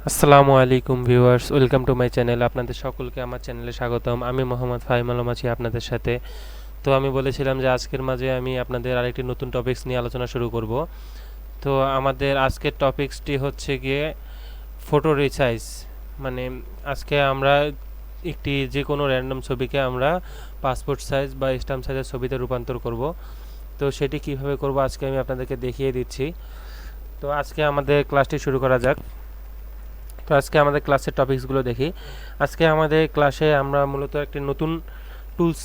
আসসালামু আলাইকুম viewers, welcome to my channel. আপনাদের সকলকে আমার চ্যানেলে স্বাগতম। আমি মোহাম্মদ ফাহিম আলম আছি আপনাদের সাথে। তো আমি বলেছিলাম যে আজকের মাঝে আমি আপনাদের আরেকটি নতুন টপিকস নিয়ে আলোচনা শুরু করব। তো আমাদের আজকের টপিকসটি হচ্ছে গিয়ে ফটো রিসাইজ। মানে আজকে আমরা একটি যে কোনো র্যান্ডম ছবিকে আমরা পাসপোর্ট সাইজ বা স্ট্যাম্প সাইজের ছবিতে রূপান্তর করব। তো সেটি কিভাবে করব আজকে আমি আপনাদেরকে দেখিয়ে দিচ্ছি। তো আজকে আমাদের ক্লাসটি শুরু করা যাক। তো আজকে আমাদের ক্লাসের টপিকসগুলো দেখি। আজকে আমাদের ক্লাসে আমরা মূলত একটি টুলস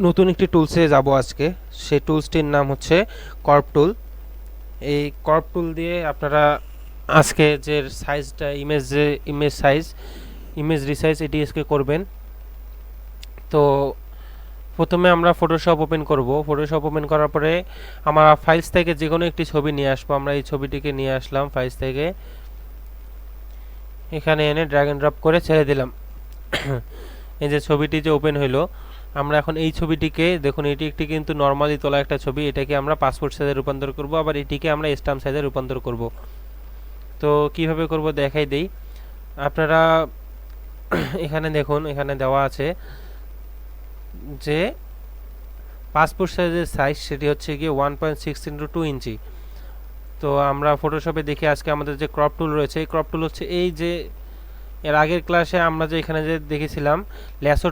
নতুন একটি টুলসে যাব আজকে। সেই টুলসটির নাম হচ্ছে কর্ভ টুল। এই কর্ভ টুল দিয়ে আপনারা আজকে যে সাইজটা ইমেজ রিসাইজ এটি আজকে করবেন। তো প্রথমে আমরা ফটোশপ ওপেন করব। ফটোশপ ওপেন করার পরে আমরা ফাইলস থেকে যে কোনো একটি ছবি নিয়ে আসবো। আমরা এই ছবিটিকে নিয়ে আসলাম ফাইলস থেকে, এখানে এনে ড্র্যাগ এন্ড ড্রপ করে ছেড়ে দিলাম। এই যে ছবিটি যে ওপেন হইলো, আমরা এখন এই ছবিটিকে দেখুন, এটি একটি কিন্তু নর্মালি তোলা একটা ছবি। এটাকে আমরা পাসপোর্ট সাইজে রূপান্তর করব, আবার এটিকে আমরা স্ট্যাম্প সাইজে রূপান্তর করব। তো কিভাবে করব দেখাই দেই। আপনারা এখানে দেখুন, এখানে দেওয়া আছে যে পাসপোর্ট সাইজের সাইজ সেটি হচ্ছে গিয়ে 1.6x2 ইঞ্চি। তো আমরা ফটোশপে দেখি আজকে আমাদের যে ক্রপ টুল রয়েছে, এই ক্রপ টুল হচ্ছে এই যে এর আগের ক্লাসে আমরা যে এখানে যে দেখেছিলাম ল্যাসো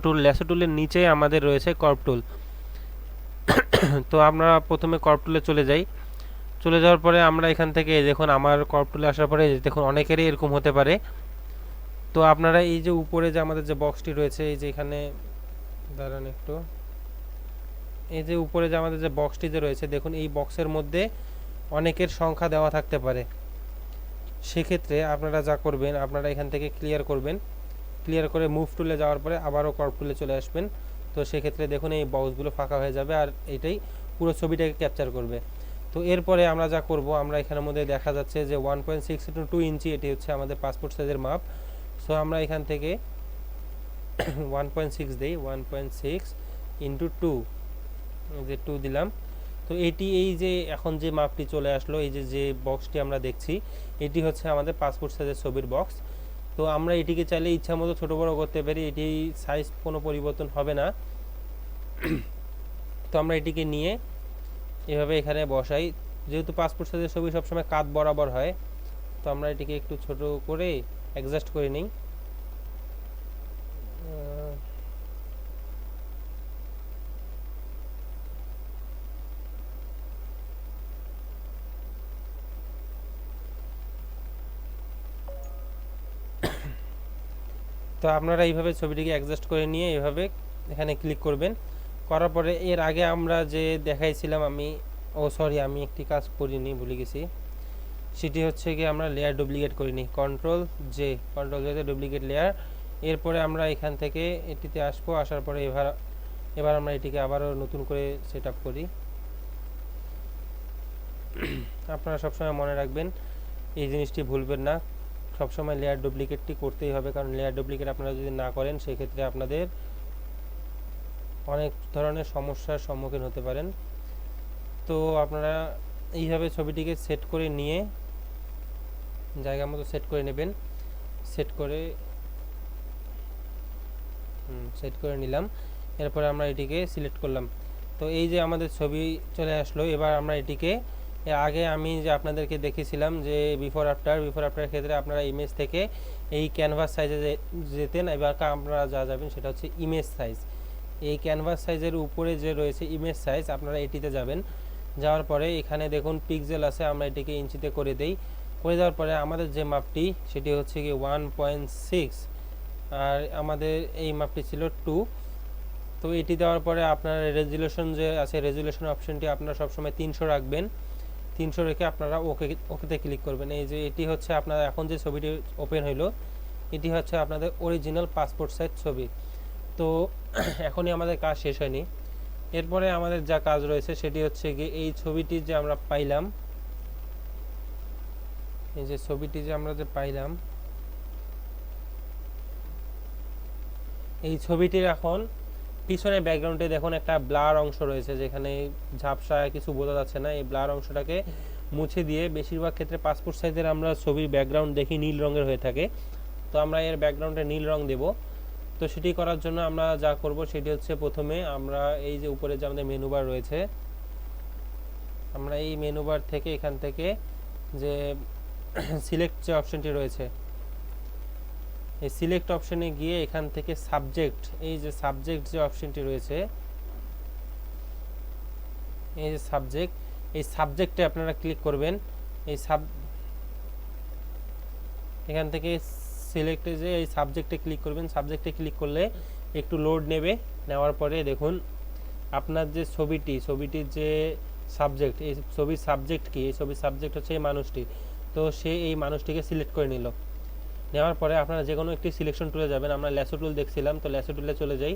টুলের নিচেই আমাদের রয়েছে কর্ভ টুল। তো আমরা প্রথমে কর্ভ টুলে চলে যাই। চলে যাওয়ার পরে আমরা এখান থেকে দেখুন, আমার কর্ভ টুলে আসার পরে দেখুন অনেকেরই এরকম হতে পারে। তো আপনারা এই যে উপরে যে আমাদের যে বক্সটি রয়েছে, এই যে এখানে দাঁড়ান একটু, এই যে উপরে যে আমাদের যে বক্সটি যে রয়েছে দেখুন, এই বক্সের মধ্যে অনেকের সংখ্যা দেওয়া থাকতে পারে। সেক্ষেত্রে আপনারা যা করবেন, আপনারা এখান থেকে ক্লিয়ার করবেন। ক্লিয়ার করে মুভ টুলে যাওয়ার পরে আবারও কর্ভ টুলে চলে আসবেন। তো সেক্ষেত্রে দেখুন এই বক্সগুলো ফাঁকা হয়ে যাবে আর এটাই পুরো ছবিটাকে ক্যাপচার করবে। তো এরপরে আমরা যা করব, আমরা এখানের মধ্যে দেখা যাচ্ছে যে 1.6x2 ইঞ্চি এটি হচ্ছে আমাদের পাসপোর্ট সাইজের মাপ। সো আমরা এখান থেকে 1.6 দিই, 1.6 × 2, যে 2 দিলাম। তো এটি এই যে এখন যে মাপটি চলে আসলো, এই যে যে বক্সটি আমরা দেখছি, এটি হচ্ছে আমাদের পাসপোর্ট সাইজের ছবির বক্স। তো আমরা এটিকে চাইলে ইচ্ছা মতো ছোটো বড়ো করতে পারি, এটি সাইজ কোনো পরিবর্তন হবে না। তো আমরা এটিকে নিয়ে এভাবে এখানে বসাই। যেহেতু পাসপোর্ট সাইজের ছবি সবসময় কাঁধ বরাবর হয়, তো আমরা এটিকে একটু ছোট করে অ্যাডজাস্ট করে নিই। তো আপনারা এইভাবে ছবিটিকে অ্যাডজাস্ট করে নিয়ে এভাবে এখানে ক্লিক করবেন। করার পরে এর আগে আমরা যে দেখাইছিলাম, আমি একটি কাজ করিনি, ভুলে গেছি। সেটি হচ্ছে কি, আমরা লেয়ার ডুপ্লিকেট করিনি, কন্ট্রোল জে ডুপ্লিকেট লেয়ার। এরপরে আমরা এখান থেকে এটিতে আসবো, আসার পরে এবার আমরা এটিকে আবারও নতুন করে সেট আপ করি। আপনারা সবসময় মনে রাখবেন, এই জিনিসটি ভুলবেন না, সবসময় লেয়ার ডুপ্লিকেটটি করতেই হবে। কারণ লেয়ার ডুপ্লিকেট আপনারা যদি না করেন, সেক্ষেত্রে আপনাদের অনেক ধরনের সমস্যার সম্মুখীন হতে পারেন। তো আপনারা এইভাবে ছবিটিকে সেট করে নিয়ে জায়গা মতো সেট করে নেবেন। সেট করে নিলাম। এরপরে আমরা এটিকে সিলেক্ট করলাম। তো এই যে আমাদের ছবি চলে আসলো। এবার আমরা এটিকে, আগে আমি যে আপনাদেরকে দেখেছিলাম যে বিফোর আফটারের ক্ষেত্রে আপনারা ইমেজ থেকে এই ক্যানভাস সাইজে যেতেন, এবার আপনারা যা যাবেন সেটা হচ্ছে ইমেজ সাইজ। এই ক্যানভাস সাইজের উপরে যে রয়েছে ইমেজ সাইজ, আপনারা এটিতে যাবেন। যাওয়ার পরে এখানে দেখুন পিক্সেল আছে, আমরা এটিকে ইঞ্চিতে করে দেই। করে দেওয়ার পরে আমাদের যে মাপটি সেটি হচ্ছে কি 1.6, আর আমাদের এই মাপটি ছিল 2। তো এটি দেওয়ার পরে আপনার রেজুলেশন যে আছে, রেজুলেশন অপশনটি আপনারা সবসময় 300 রাখবেন। 300 রেখে আপনারা ওকেতে ক্লিক করবেন। এই যে এটি হচ্ছে আপনার এখন যে ছবিটি ওপেন হইলো, এটি হচ্ছে আপনাদের অরিজিনাল পাসপোর্ট সাইজ ছবি। তো এখনই আমাদের কাজ শেষ হয়নি। এরপরে আমাদের যা কাজ রয়েছে সেটি হচ্ছে গিয়ে এই ছবিটি যে আমরা পাইলাম, এই ছবিটির এখন পিছনে ব্যাকগ্রাউন্ডে দেখুন একটা ব্লার অংশ রয়েছে, যেখানে ঝাপসা কিছু বোঝা যাচ্ছে না। এই ব্লার অংশটাকে মুছে দিয়ে, বেশিরভাগ ক্ষেত্রে পাসপোর্ট সাইজের আমরা ছবির ব্যাকগ্রাউন্ড দেখি নীল রঙের হয়ে থাকে, তো আমরা এর ব্যাকগ্রাউন্ডে নীল রং দেব। তো সেটি করার জন্য আমরা যা করব সেটি হচ্ছে, প্রথমে আমরা এই যে উপরে যে আমাদের মেনু বার রয়েছে, আমরা এই মেনু বার থেকে এখান থেকে যে সিলেক্ট যে অপশনটি রয়েছে, এই সিলেক্ট অপশনে গিয়ে এখান থেকে সাবজেক্ট, এই যে সাবজেক্ট যে অপশনটি রয়েছে, এই যে সাবজেক্ট, এই সাবজেক্টে আপনারা ক্লিক করবেন। এই এখান থেকে সিলেক্টে যে এই সাবজেক্টে ক্লিক করবেন। সাবজেক্টে ক্লিক করলে একটু লোড নেবে, নেওয়ার পরে দেখুন আপনার যে ছবিটির যে সাবজেক্ট, এই ছবির সাবজেক্ট কি, এই ছবির সাবজেক্ট হচ্ছে এই মানুষটি। তো সে এই মানুষটিকে সিলেক্ট করে নিল। নেওয়ার পরে আপনারা যে কোনো একটি সিলেকশন টুলে যাবেন, আমরা ল্যাসো টুল দেখছিলাম, তো ল্যাসো টুলে চলে যাই।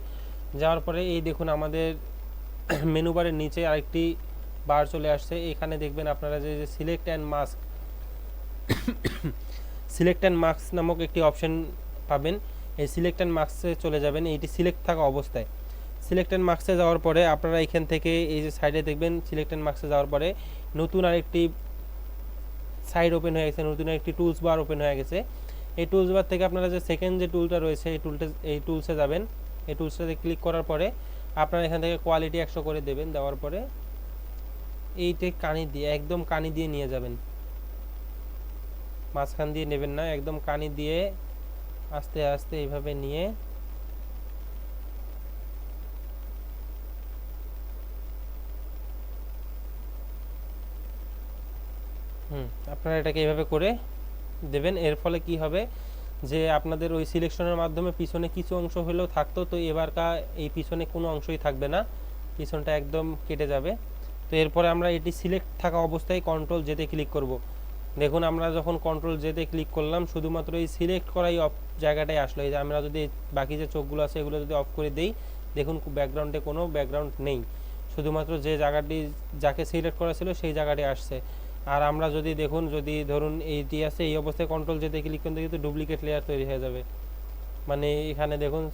যাওয়ার পরে এই দেখুন আমাদের মেনু বারের নিচে আরেকটি বার চলে আসছে। এখানে দেখবেন আপনারা যে সিলেক্ট অ্যান্ড মাস্ক নামক একটি অপশন পাবেন। এই সিলেক্ট অ্যান্ড মাস্কে চলে যাবেন, এইটি সিলেক্ট থাকা অবস্থায়। সিলেক্ট অ্যান্ড মাস্কে যাওয়ার পরে আপনারা এখান থেকে এই যে সাইডে দেখবেন, সিলেক্ট অ্যান্ড মাস্কে যাওয়ার পরে নতুন আরেকটি সাইড ওপেন হয়ে গেছে, নতুন একটি টুলস বার ওপেন হয়ে গেছে। এই টুলস বার থেকে আপনারা যে সেকেন্ড যে টুলটা রয়েছে, এই টুলসে যাবেন। এই টুলসটাতে ক্লিক করার পরে আপনারা এখান থেকে কোয়ালিটি 100 করে দেবেন। দেওয়ার পরে এইটা কানি দিয়ে, একদম কানি দিয়ে নিয়ে যাবেন, মাঝখান দিয়ে নেবেন না, একদম কানি দিয়ে আস্তে আস্তে এইভাবে নিয়ে আপনারা এটাকে এইভাবে করে দেবেন। এর ফলে কি হবে যে আপনাদের ওই সিলেকশনের মাধ্যমে পিছনে কিছু অংশ হলেও থাকতো, তো এবারকার এই পিছনে কোনো অংশই থাকবে না, পিছনটা একদম কেটে যাবে। তো এরপরে আমরা এটি সিলেক্ট থাকা অবস্থায় কন্ট্রোল জেতে ক্লিক করব। দেখুন আমরা যখন কন্ট্রোল জেতে ক্লিক করলাম, শুধুমাত্র এই সিলেক্ট করাই জায়গাটাই আসলো। এই যে আমরা যদি বাকি যে চোখগুলো আছে এগুলো যদি অফ করে দিই, দেখুন ব্যাকগ্রাউন্ডে কোনো ব্যাকগ্রাউন্ড নেই, শুধুমাত্র যে জায়গাটি যাকে সিলেক্ট করা ছিল সেই জায়গাটি আসছে। আর আমরা যদি দেখুন, যদি ধরুন এইটি আছে, এই অবস্থায় কন্ট্রোল জেতে ক্লিক করতে কিন্তু ডুপ্লিকেট লেয়ার তৈরি হয়ে যাবে, মানে এখানে দেখুন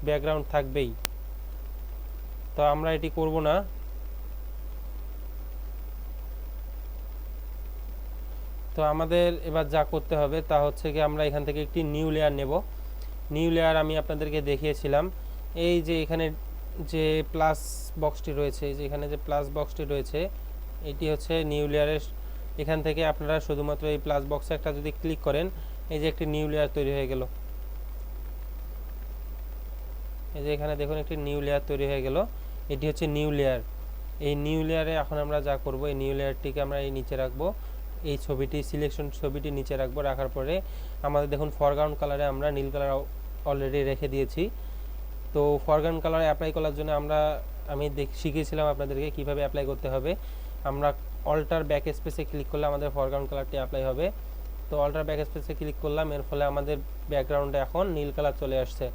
ব্যাকগ্রাউন্ড থাকবেই। তো আমরা এটি করব না। তো আমাদের এবার যা করতে হবে তা হচ্ছে কি, আমরা এখান থেকে একটি নিউ লেয়ার নেব। নিউ লেয়ার আমি আপনাদেরকে দেখিয়েছিলাম, এই যে এখানে যে প্লাস বক্সটি রয়েছে, যে এখানে যে প্লাস বক্সটি রয়েছে, এটি হচ্ছে নিউ লেয়ারের। এখান থেকে আপনারা শুধুমাত্র এই প্লাস বক্সে একটা যদি ক্লিক করেন, এই যে একটি নিউ লেয়ার তৈরি হয়ে গেল। এই যে এখানে দেখুন একটি নিউ লেয়ার তৈরি হয়ে গেল, এটি হচ্ছে নিউ লেয়ার। এই নিউ লেয়ারে এখন আমরা যা করব, এই নিউ লেয়ারটিকে আমরা এই নিচে রাখবো, এই সিলেকশন ছবিটি নিচে রাখবো। রাখার পরে আমাদের দেখুন ফরগ্রাউন্ড কালারে আমরা নীল কালার অলরেডি রেখে দিয়েছি। তো ফরগ্রাউন্ড কালারে অ্যাপ্লাই করার জন্য আমি শিখিয়েছিলাম আপনাদেরকে কিভাবে অ্যাপ্লাই করতে হবে। আমরা অল্টার ব্যাক স্পেসে ক্লিক করলে আমাদের ফরগ্রাউন্ড কালারটি অ্যাপ্লাই হবে। তো অল্টার ব্যাক স্পেসে ক্লিক করলাম, এর ফলে আমাদের ব্যাকগ্রাউন্ডে এখন নীল কালার চলে আসছে।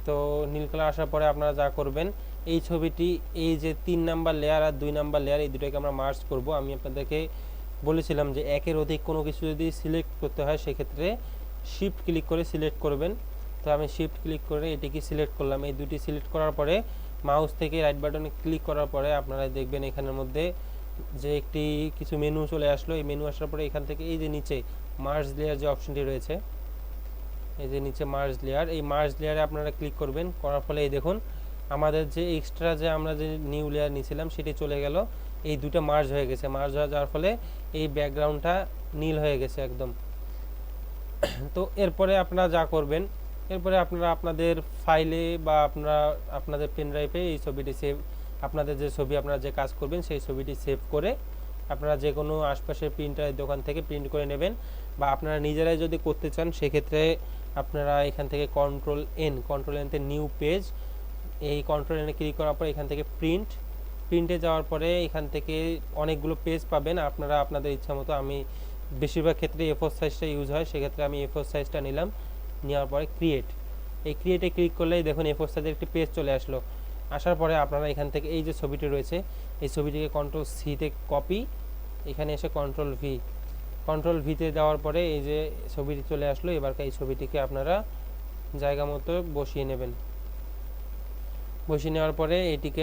তো নীল কালার আসার পরে আপনারা যা করবেন, এই ছবিটি, এই যে 3 নাম্বার লেয়ার আর 2 নাম্বার লেয়ার, এই দুটোকে আমরা মার্জ করব। আমি আপনাদেরকে বলেছিলাম যে একের অধিক কোনো কিছু যদি সিলেক্ট করতে হয় সেক্ষেত্রে শিফট ক্লিক করে সিলেক্ট করবেন। তো আমি শিফট ক্লিক করে এটিকে সিলেক্ট করলাম। এই দুটি সিলেক্ট করার পরে মাউস থেকে রাইট বাটনে ক্লিক করার পরে আপনারা দেখবেন এখানের মধ্যে যে একটি কিছু মেনু চলে আসলো। এই মেনু আসার পরে এখান থেকে এই যে নিচে মার্জ লেয়ার যে অপশনটি রয়েছে, এই যে নিচে মার্জ লেয়ার, এই মার্জ লেয়ারে আপনারা ক্লিক করবেন। করার ফলে এই দেখুন আমাদের যে এক্সট্রা যে আমরা যে নিউ লেয়ার নিয়েছিলাম সেটি চলে গেল, এই দুটো মার্জ হয়ে গেছে। মার্জ হয়ে যাওয়ার ফলে এই ব্যাকগ্রাউন্ডটা নীল হয়ে গেছে একদম। তো এরপরে আপনারা যা করবেন, এরপরে আপনারা আপনাদের ফাইলে বা আপনাদের পেন ড্রাইভে এই ছবিটি আপনাদের যে ছবি আপনারা যে কাজ করবেন সেই ছবিটি সেভ করে আপনারা যে কোনো আশপাশের প্রিন্টারের দোকান থেকে প্রিন্ট করে নেবেন। বা আপনারা নিজেরাই যদি করতে চান সেক্ষেত্রে আপনারা এখান থেকে কন্ট্রোল এনতে নিউ পেজ, এই কন্ট্রোল এনে ক্লিক করার পর এখান থেকে প্রিন্টে যাওয়ার পরে এখান থেকে অনেকগুলো পেজ পাবেন। আপনারা আপনাদের ইচ্ছা মতো, আমি বেশিরভাগ ক্ষেত্রে A4 সাইজটা ইউজ হয়, সেক্ষেত্রে আমি A4 সাইজটা নিলাম। নেওয়ার পরে ক্রিয়েটে ক্লিক করলেই দেখুন A4 সাইজের একটি পেজ চলে আসলো। আসার পরে আপনারা এখান থেকে এই যে ছবিটি রয়েছে, এই ছবিটিকে কন্ট্রোল সিতে কপি, এখানে এসে কন্ট্রোল ভিতে দেওয়ার পরে এই যে ছবিটি চলে আসলো। এবার এই ছবিটিকে আপনারা জায়গা মতো বসিয়ে নেবেন। বসিয়ে নেওয়ার পরে এটিকে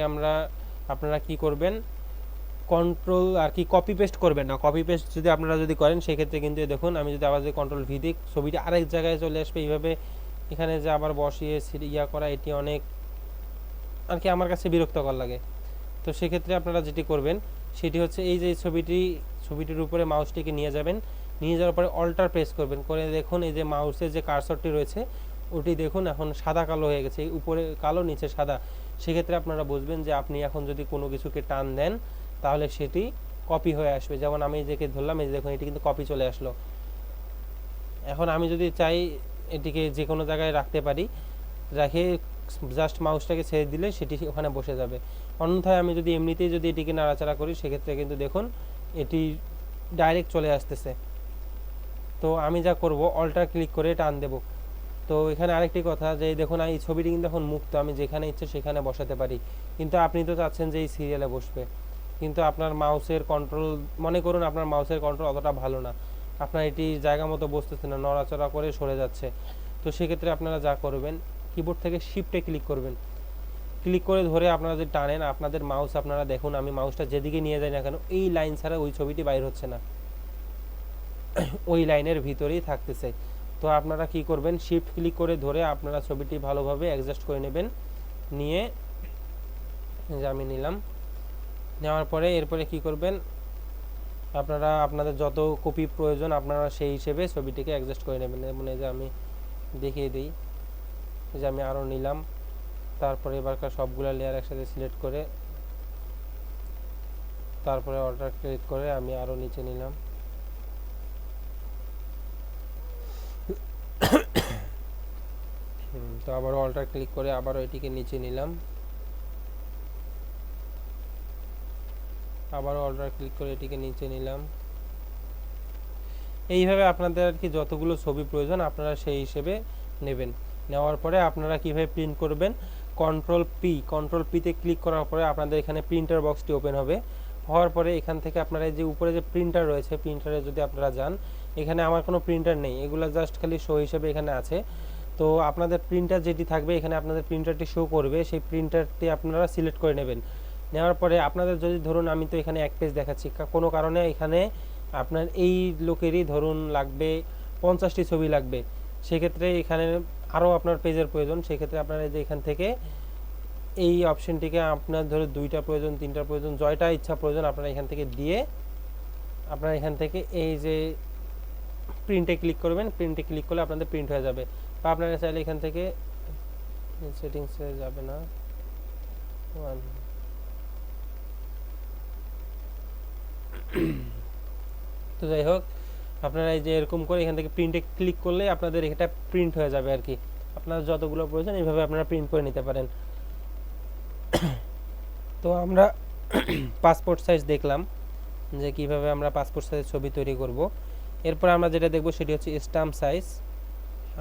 আপনারা কি করবেন, কন্ট্রোল আর কি কপি পেস্ট করবেন না। কপি পেস্ট যদি আপনারা যদি করেন সেক্ষেত্রে কিন্তু দেখুন আমি যদি আবার যদি কন্ট্রোল ভি দিই ছবিটা আরেক জায়গায় চলে আসবে। এইভাবে এখানে যে আবার বসিয়ে ইয়া করা এটি অনেক আর কি আমার কাছে বিরক্তকর লাগে। তো সেক্ষেত্রে আপনারা যেটি করবেন সেটি হচ্ছে এই যে ছবিটির উপরে মাউসটিকে নিয়ে যাবেন, নিয়ে যাওয়ার পরে অল্টার প্রেস করবেন, করে দেখুন এই যে মাউসের যে কার্সরটি রয়েছে ওটি দেখুন এখন সাদা কালো হয়ে গেছে, উপরে কালো নিচে সাদা। সেক্ষেত্রে আপনারা বুঝবেন যে আপনি এখন যদি কোনো কিছুকে টান দেন তাহলে সেটি কপি হয়ে আসবে। যেমন আমি যেকে ধরলাম এই যে দেখুন এটি কিন্তু কপি চলে আসলো। এখন আমি যদি চাই এটিকে যে কোনো জায়গায় রাখতে পারি, রেখে জাস্ট মাউসটাকে ছেড়ে দিলে সেটি ওখানে বসে যাবে। অন্যথায় আমি যদি এমনিতেই যদি এটিকে নাড়াচাড়া করি সেক্ষেত্রে কিন্তু দেখুন এটি ডাইরেক্ট চলে আসতেছে। তো আমি যা করব অল্টার ক্লিক করে টান দেব। তো এখানে আরেকটি কথা যে দেখুন এই ছবিটি কিন্তু এখন মুক্ত, আমি যেখানে ইচ্ছে সেখানে বসাতে পারি। কিন্তু আপনি তো চাচ্ছেন যে এই সিরিয়ালে বসবে, কিন্তু আপনার মাউসের কন্ট্রোল, মনে করুন আপনার মাউসের কন্ট্রোল অতটা ভালো না, আপনার এটি জায়গা মতো বসতেছে না, নড়াচড়া করে সরে যাচ্ছে। তো সেক্ষেত্রে আপনারা যা করবেন কিবোর্ড থেকে শিফটে ক্লিক করবেন, ক্লিক করে ধরে আপনারা যদি টানেন আপনাদের মাউস, আপনারা দেখুন আমি মাউসটা যেদিকে নিয়ে যাই না কেন এই লাইন ছাড়া ওই ছবিটি বাইর হচ্ছে না, ওই লাইনের ভিতরেই থাকতেছে। তো আপনারা কি করবেন শিফট ক্লিক করে ধরে আপনারা ছবিটি ভালোভাবে অ্যাডজাস্ট করে নেবেন, নিয়ে যে আমি নিলাম, নেওয়ার পরে এরপরে কি করবেন আপনারা আপনাদের যত কপি প্রয়োজন আপনারা সেই হিসেবে ছবিটিকে অ্যাডজাস্ট করে নেবেন। যেমন এই যে আমি দেখিয়ে দিই, যে আমি আরও নিলাম, তারপরে এবারকার সবগুলো লেয়ার একসাথে সিলেক্ট করে তারপরে অল্টার ক্লিক করে আমি আরও নিচে নিলাম। তো আবারও অল্টার ক্লিক করে আবারও এটিকে নিচে নিলাম, আবারও অল্টার ক্লিক করে এটিকে নিচে নিলাম। এইভাবে আপনাদের আর কি যতগুলো ছবি প্রয়োজন আপনারা সেই হিসেবে নেবেন। নেওয়ার পরে আপনারা কিভাবে প্রিন্ট করবেন, কন্ট্রোল পিতে ক্লিক করার পরে আপনাদের এখানে প্রিন্টার বক্সটি ওপেন হবে। হওয়ার পরে এখান থেকে আপনারা যে উপরে যে প্রিন্টার রয়েছে প্রিন্টারে যদি আপনারা যান, এখানে আমার কোনো প্রিন্টার নেই, এগুলো জাস্ট খালি শো হিসেবে এখানে আছে। তো আপনাদের প্রিন্টার যেটি থাকবে এখানে আপনাদের প্রিন্টারটি শো করবে, সেই প্রিন্টারটি আপনারা সিলেক্ট করে নেবেন। নেওয়ার পরে আপনাদের যদি ধরুন আমি তো এখানে এক পেজ দেখাচ্ছি, কোনো কারণে এখানে আপনার এই লোকেরই ধরুন লাগবে 50টি ছবি লাগবে, সেক্ষেত্রে এখানে আরও আপনার পেজের প্রয়োজন, সেক্ষেত্রে আপনারা যে এখান থেকে এই অপশনটিকে আপনার ধরো 2টা প্রয়োজন 3টা প্রয়োজন জয়টা ইচ্ছা প্রয়োজন আপনারা এখান থেকে দিয়ে আপনারা এখান থেকে এই যে প্রিন্টে ক্লিক করবেন, প্রিন্টে ক্লিক করলে আপনাদের প্রিন্ট হয়ে যাবে। বা আপনারা চাইলে এখান থেকে সেটিংসে যাবে না, তো যাই হোক আপনারা এই যে এরকম করে এখান থেকে প্রিন্টে ক্লিক করলে আপনাদের এটা প্রিন্ট হয়ে যাবে আর কি। আপনার যতগুলো প্রয়োজন এইভাবে আপনারা প্রিন্ট করে নিতে পারেন। তো আমরা পাসপোর্ট সাইজ দেখলাম যে কিভাবে আমরা পাসপোর্ট সাইজ ছবি তৈরি করব। এরপর আমরা যেটা দেখব সেটি হচ্ছে স্ট্যাম্প সাইজ।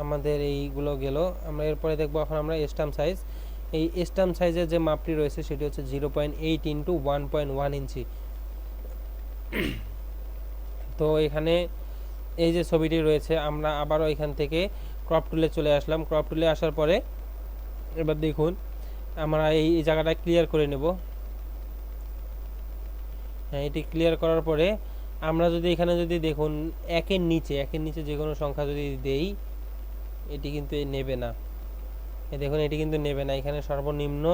আমাদের এইগুলো গেল, আমরা এরপরে দেখব এখন আমরা স্ট্যাম্প সাইজ। এই স্ট্যাম্প সাইজের যে মাপটি রয়েছে সেটি হচ্ছে 0.8 ইন্টু 1.1 ইঞ্চি। তো এখানে এই যে ছবিটি রয়েছে আমরা আবারও এখান থেকে ক্রপ টুলে চলে আসলাম। ক্রপ টুলে আসার পরে এবার দেখুন আমরা এই জায়গাটা ক্লিয়ার করে নেব। হ্যাঁ, এটি ক্লিয়ার করার পরে আমরা যদি এখানে যদি দেখুন একের নিচে যে কোনো সংখ্যা যদি দেই এটি কিন্তু নেবে না। দেখুন এটি কিন্তু নেবে না, এখানে সর্বনিম্ন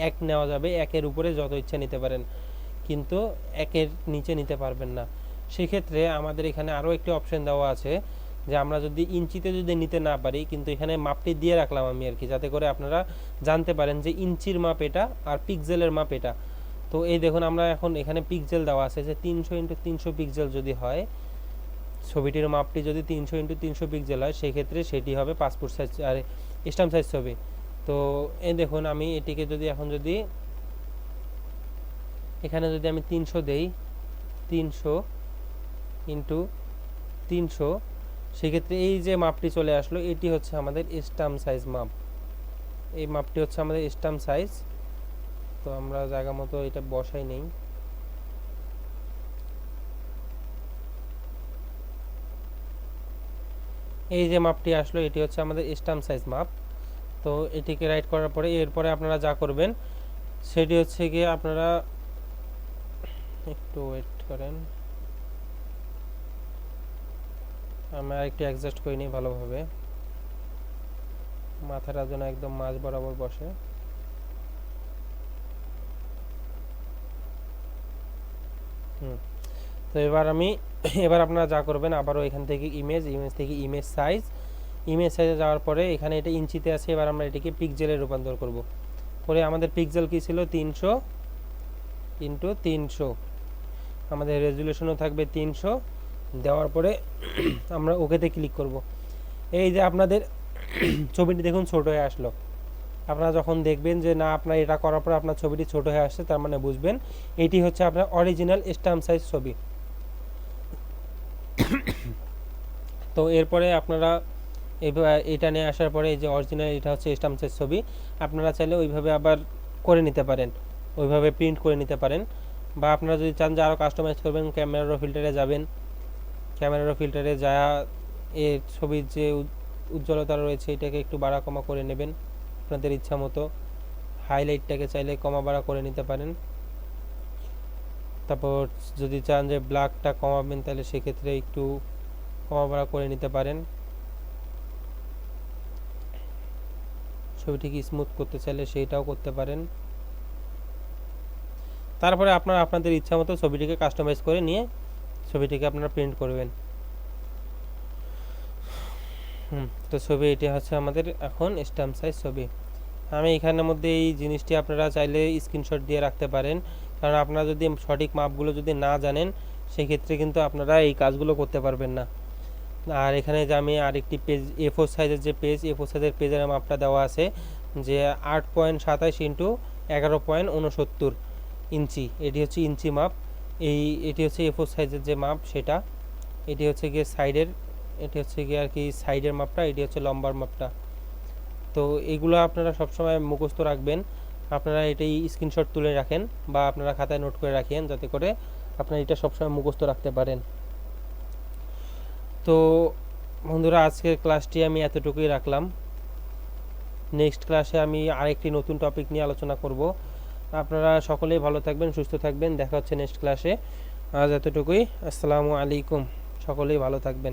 এক নেওয়া যাবে, একের উপরে যত ইচ্ছা নিতে পারেন, কিন্তু একের নিচে নিতে পারবেন না। সেক্ষেত্রে আমাদের এখানে আরও একটি অপশন দেওয়া আছে যে আমরা যদি ইঞ্চিতে যদি নিতে না পারি, কিন্তু এখানে মাপটি দিয়ে রাখলাম আমি আর কি, যাতে করে আপনারা জানতে পারেন যে ইঞ্চির মাপ এটা আর পিক্সেলের মাপ এটা। তো এই দেখুন আমরা এখন এখানে পিক্সেল দেওয়া আছে যে 300 ইন্টু 300 পিক্সেল যদি হয়, ছবিটির মাপটি যদি 300 ইন্টু 300 পিক্সেল হয় সেক্ষেত্রে সেটি হবে পাসপোর্ট সাইজ আর স্ট্যাম্প সাইজ ছবি। তো এই দেখুন আমি এটিকে যদি এখন যদি এখানে যদি আমি 300 দেই, 300 ইন্টু 300, সেক্ষেত্রে এই যে মাপটি চলে আসলো এটি হচ্ছে আমাদের স্ট্যাম্প সাইজ মাপ। এই মাপটি হচ্ছে আমাদের স্ট্যাম্প সাইজ। তো আমরা জায়গা মতো এটা বসাই নেই। এই যে মাপটি আসলো এটি হচ্ছে আমাদের স্ট্যাম্প সাইজ মাপ। তো এটিকে রাইট করার পরে এরপরে আপনারা যা করবেন সেটি হচ্ছে গিয়ে আপনারা একটু ওয়েট করেন, আমি আরেকটু অ্যাডজাস্ট করে নিই ভালোভাবে, মাথাটা যেন একদম মাঝ বরাবর বসে। তো এবার আপনারা যা করবেন, আবারও এখান থেকে ইমেজ থেকে ইমেজ সাইজে যাওয়ার পরে এখানে এটা ইঞ্চিতে আছে, এবার আমরা এটাকে পিক্সেলে রূপান্তর করব। করে আমাদের পিক্সেল কি ছিল 300 ইন্টু 300, আমাদের রেজুলেশনও থাকবে 300। দেওয়ার পরে আমরা ওকেতে ক্লিক করব। এই যে আপনাদের ছবিটি দেখুন ছোট হয়ে আসলো। আপনারা যখন দেখবেন যে না আপনার এটা করার পর আপনার ছবিটি ছোট হয়ে আসছে, তার মানে বুঝবেন এটি হচ্ছে আপনার অরিজিনাল স্ট্যাম্প সাইজ ছবি। তো এরপরে আপনারা এটা নিয়ে আসার পরে এই যে অরিজিনাল এটা হচ্ছে স্ট্যাম্প সাইজ ছবি, আপনারা চাইলে ওইভাবে আবার করে নিতে পারেন, ওইভাবে প্রিন্ট করে নিতে পারেন। বা আপনারা যদি চান যে আরও কাস্টমাইজ করবেন, ক্যামেরা রো ফিল্টারে যাবেন, ক্যামেরা রো ফিল্টারে যা এর ছবির যে উজ্জ্বলতা রয়েছে এটাকে একটু বাড়া কমা করে নেবেন আপনাদের ইচ্ছা মতো। হাইলাইটটাকে চাইলে কমা বাড়া করে নিতে পারেন। তারপর যদি চান যে ব্ল্যাকটা কমাবেন তাহলে সেক্ষেত্রে একটু কমা বাড়া করে নিতে পারেন। ছবিটিকে স্মুথ করতে চাইলে সেইটাও করতে পারেন। তারপরে আপনারা আপনাদের ইচ্ছা মতো ছবিটিকে কাস্টমাইজ করে নিয়ে ছবিটিকে আপনারা প্রিন্ট করবেন। তো ছবি এটি হচ্ছে আমাদের এখন স্ট্যাম্প সাইজ ছবি। আমি এখানের মধ্যে এই জিনিসটি আপনারা চাইলে স্ক্রিনশট দিয়ে রাখতে পারেন, কারণ আপনারা যদি সঠিক মাপগুলো যদি না জানেন সেক্ষেত্রে কিন্তু আপনারা এই কাজগুলো করতে পারবেন না। আর এখানে যে আমি আরেকটি পেজ A4 সাইজের যে A4 সাইজের পেজের মাপটা দেওয়া আছে যে 8.27 ইন্টু 11.69 ইঞ্চি, এটি হচ্ছে ইঞ্চি মাপ। এটি হচ্ছে A4 সাইজের যে মাপ সেটা, এটি হচ্ছে গিয়ে সাইডের, এটি হচ্ছে গিয়ে আর কি সাইডের মাপটা, এটি হচ্ছে লম্বার মাপটা। তো এগুলো আপনারা সবসময় মুখস্থ রাখবেন, আপনারা এটাই স্ক্রিনশট তুলে রাখেন বা আপনারা খাতায় নোট করে রাখেন, যাতে করে আপনারা এটা সবসময় মুখস্থ রাখতে পারেন। তো বন্ধুরা, আজকের ক্লাসটি আমি এতটুকুই রাখলাম। নেক্সট ক্লাসে আমি আরেকটি নতুন টপিক নিয়ে আলোচনা করব। আপনারা সকলেই ভালো থাকবেন, সুস্থ থাকবেন, দেখা হচ্ছে নেক্সট ক্লাসে। আজ এতটুকুই, আসসালামু আলাইকুম, সকলেই ভালো থাকবেন।